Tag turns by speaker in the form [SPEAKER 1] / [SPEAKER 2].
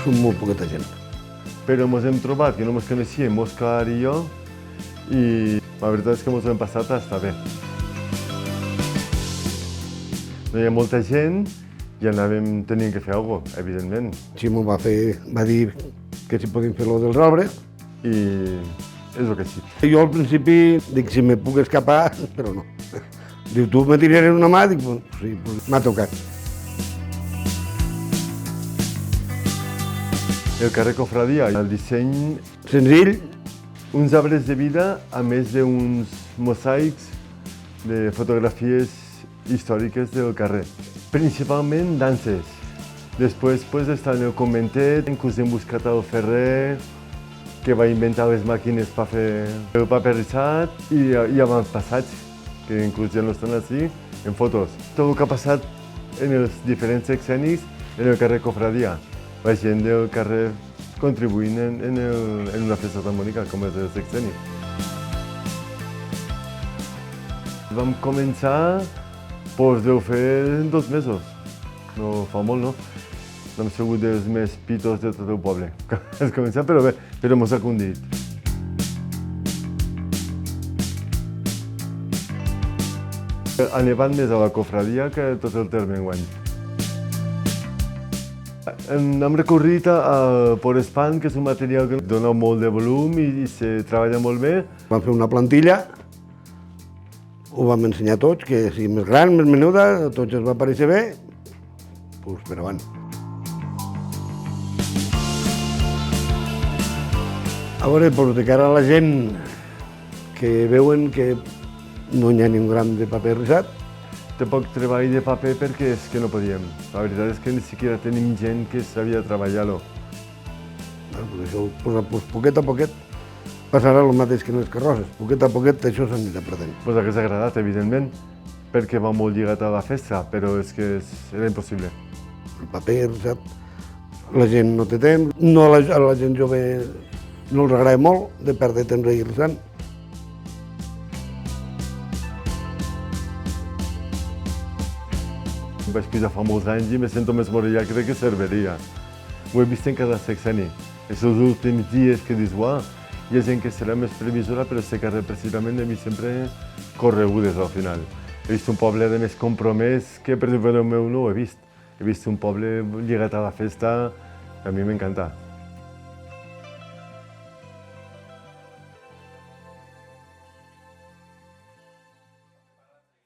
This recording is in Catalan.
[SPEAKER 1] som molt poqueta gent.
[SPEAKER 2] Però ens hem trobat que no ens coneixíem, Òscar i jo, i la veritat és que ens hem passat a estar bé. No hi ha molta gent i teníem que fer alguna cosa, evidentment.
[SPEAKER 1] Ximo va dir que si podíem fer lo dels arbres.
[SPEAKER 2] I és el que sí.
[SPEAKER 1] Jo al principi dic si me puc escapar, però no. Diu, tu me tiraràs una mà? Dic, sí, m'ha tocat.
[SPEAKER 2] El carrer Cofradia, el disseny,
[SPEAKER 1] Senzill.
[SPEAKER 2] uns arbres de vida, a més d'uns mosaics de fotografies històriques del carrer. Principalment danses. Després està en el conventet, en què us hem buscat el ferrer, que va inventar les màquines per fer el paper rissat, i avantpassats, que inclús ja no estan així, en fotos. Tot el que ha passat en els diferents sexennis en el carrer Cofradia. La gent del carrer contribuint en una festa tan bonica com és el sexenni. Vam començar, deu fer 2 mesos. No fa molt, no? Hem sigut els més pitos de tot el poble. Has començat, però bé, però mos ha condit. Ha nevat més a la Cofradia que tot el terme enguany. Hem recorrit a Porespan, que és un material que dona molt de volum i se treballa molt bé.
[SPEAKER 1] Vam fer una plantilla, ho vam ensenyar tots, que sigui més gran, més menuda, a tots ens va parèixer bé, doncs per avant. A veure, de cara a la gent que veuen que no hi ha ni un gram de paper rissat.
[SPEAKER 2] Té poc treball de paper perquè és que no podíem. La veritat és que ni siquiera tenim gent que sabia treballar-lo.
[SPEAKER 1] Això, poquet a poquet, passarà el mateix que en les carrosses. Poquet a poquet això s'anirà perdent.
[SPEAKER 2] Ens hauria agradat, evidentment, perquè va molt lligat a la festa, però és que era impossible.
[SPEAKER 1] El paper rissat, la gent no té temps, a la gent jove no els agrada molt de perdre temps ahir rissant.
[SPEAKER 2] Vaig pujar fa molts anys i me sento més morellà que de cerveria. Ho he vist en cada sexenni. Els últims dies que dius, uah, hi ha gent que serà més previsora, però sé que precisament he vist sempre corregudes al final. He vist un poble de més compromès que per exemple el meu no ho he vist. He vist un poble lligat a la festa que a mi m'encanta.